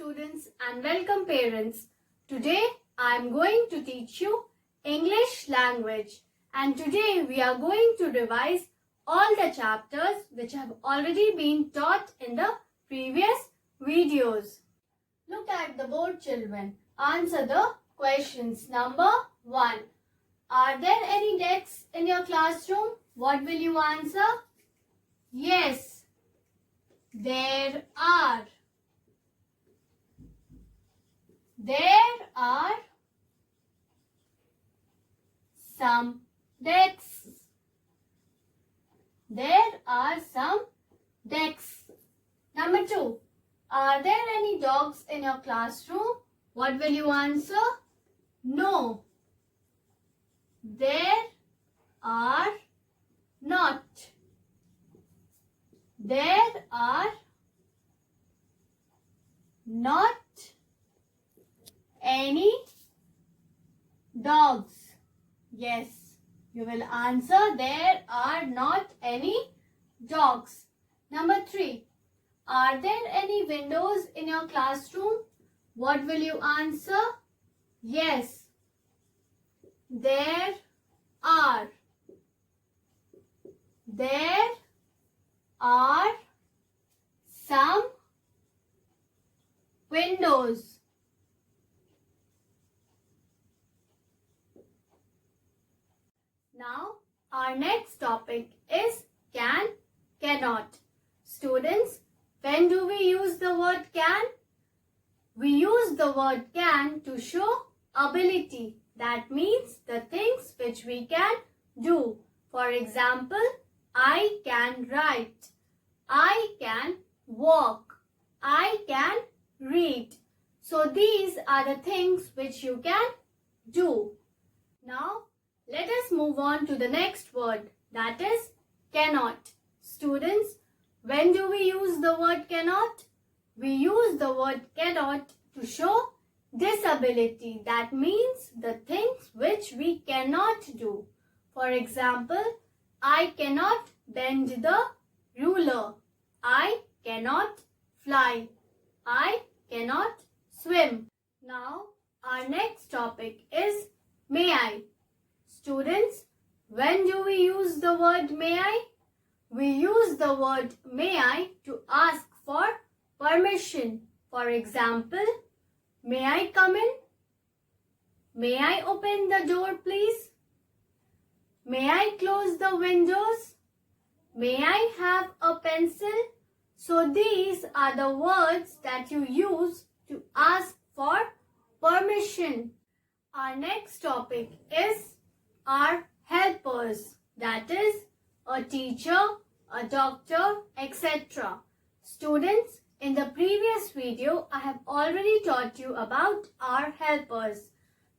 students and welcome parents. Today I am going to teach you English language and today we are going to revise all the chapters which have already been taught in the previous videos. Look at the board, children. Answer the questions. Number 1. Are there any desks in your classroom? What will you answer? Yes, there are. There are some desks. There are some desks. Number 2. Are there any dogs in your classroom? What will you answer? No. There are not. There are not any dogs. Yes, you will answer there are not any dogs. Number 3. Are there any windows in your classroom? What will you answer? Yes, there are. There are some windows. Now, our next topic is can, cannot. Students, when do we use the word can? We use the word can to show ability. That means the things which we can do. For example, I can write. I can walk. I can read. So these are the things which you can do. Now, let us move on to the next word, that is cannot. Students, when do we use the word cannot? We use the word cannot to show disability. That means the things which we cannot do. For example, I cannot bend the ruler. I cannot fly. I cannot swim. Now, our next topic is may I. Students, when do we use the word may I? We use the word may I to ask for permission. For example, may I come in? May I open the door, please? May I close the windows? May I have a pencil? So these are the words that you use to ask for permission. Our next topic is our helpers, that is a teacher, a doctor, etc. Students, in the previous video, I have already taught you about our helpers.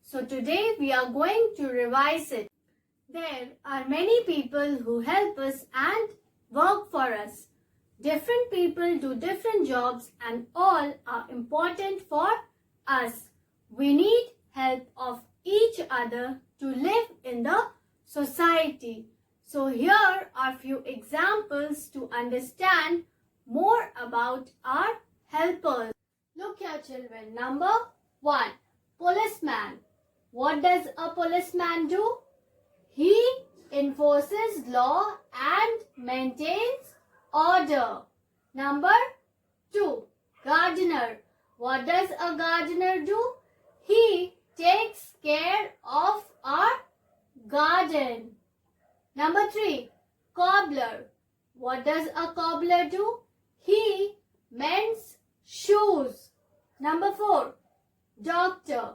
So today we are going to revise it. There are many people who help us and work for us. Different people do different jobs and all are important for us. We need help of each other to live in the society. So here are few examples to understand more about our helpers. Look here, children. Number 1. Policeman. What does a policeman do? He enforces law and maintains order. Number 2. Gardener. What does a gardener do? He takes care of our garden. Number 3. Cobbler. What does a cobbler do? He mends shoes. Number 4. Doctor.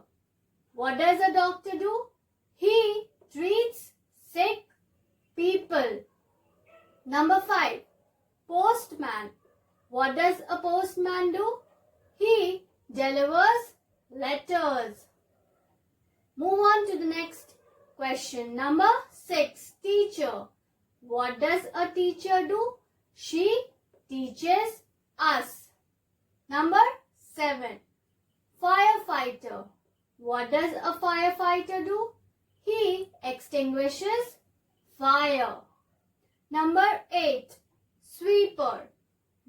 What does a doctor do? He treats sick people. Number 5. Postman. What does a postman do? He delivers letters. Move on to the next question. Number 6. Teacher. What does a teacher do? She teaches us. Number 7. Firefighter. What does a firefighter do? He extinguishes fire. Number 8. Sweeper.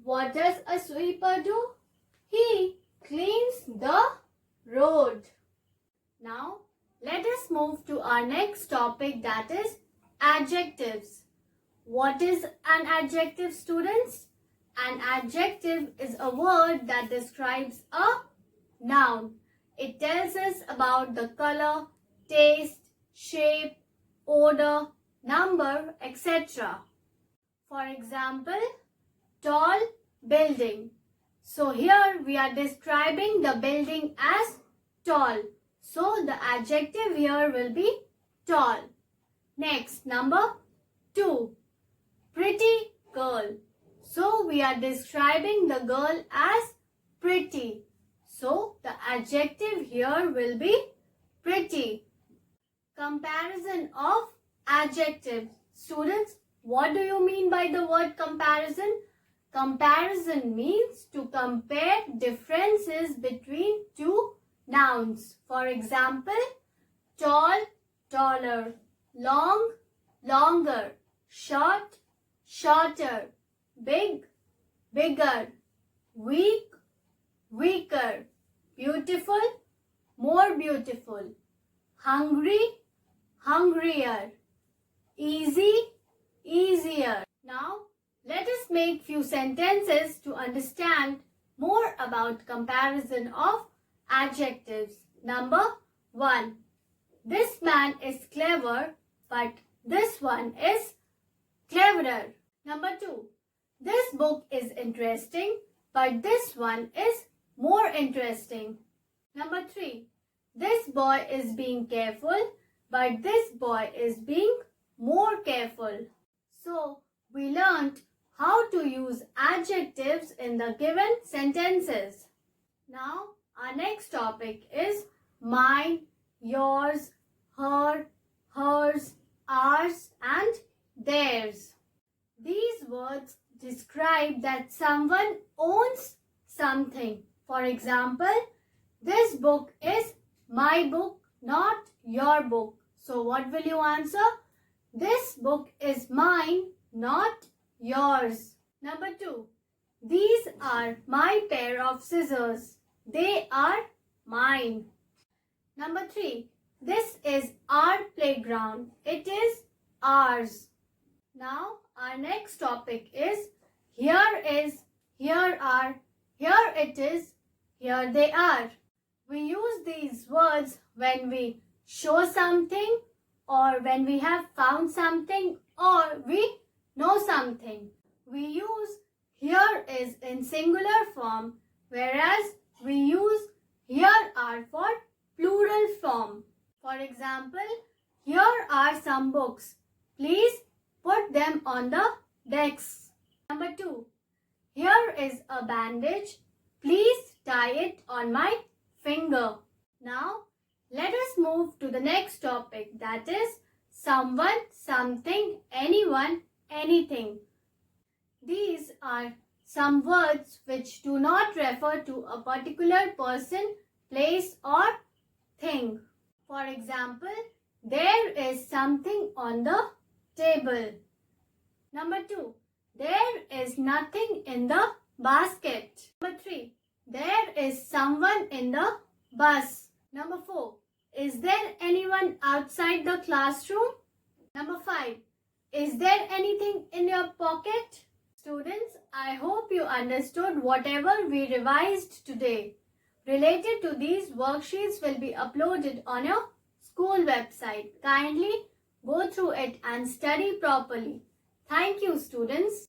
What does a sweeper do? He cleans move to our next topic, that is adjectives. What is an adjective, students? An adjective is a word that describes a noun. It tells us about the color, taste, shape, odor, number, etc. For example, tall building. So here we are describing the building as tall. So the adjective here will be tall. Next, number 2. Pretty girl. So we are describing the girl as pretty. So the adjective here will be pretty. Comparison of adjectives. Students, what do you mean by the word comparison? Comparison means to compare differences between two nouns. For example, tall, taller, long, longer, short, shorter, big, bigger, weak, weaker, beautiful, more beautiful, hungry, hungrier, easy, easier. Now, let us make few sentences to understand more about comparison of adjectives. Number 1. This man is clever, but this one is cleverer. Number 2. This book is interesting, but this one is more interesting. Number 3. This boy is being careful, but this boy is being more careful. So, we learned how to use adjectives in the given sentences. Now, our next topic is mine, yours, her, hers, ours, and theirs. These words describe that someone owns something. For example, this book is my book, not your book. So what will you answer? This book is mine, not yours. Number 2. These are my pair of scissors. They are mine. Number 3. This is our playground. It is ours. Now, our next topic is here is, here are, here it is, here they are. We use these words when we show something or when we have found something or we know something. We use here is in singular form, whereas we use here are for plural form. For example, here are some books. Please put them on the desks. Number 2. Here is a bandage. Please tie it on my finger. Now, let us move to the next topic, that is someone, something, anyone, anything. These are some words which do not refer to a particular person, place, or thing. For example, there is something on the table. Number 2. There is nothing in the basket. Number 3. There is someone in the bus. Number 4. Is there anyone outside the classroom? Number 5. Is there anything in your pocket? Students, I hope you understood whatever we revised today. Related to these worksheets will be uploaded on your school website. Kindly go through it and study properly. Thank you, students.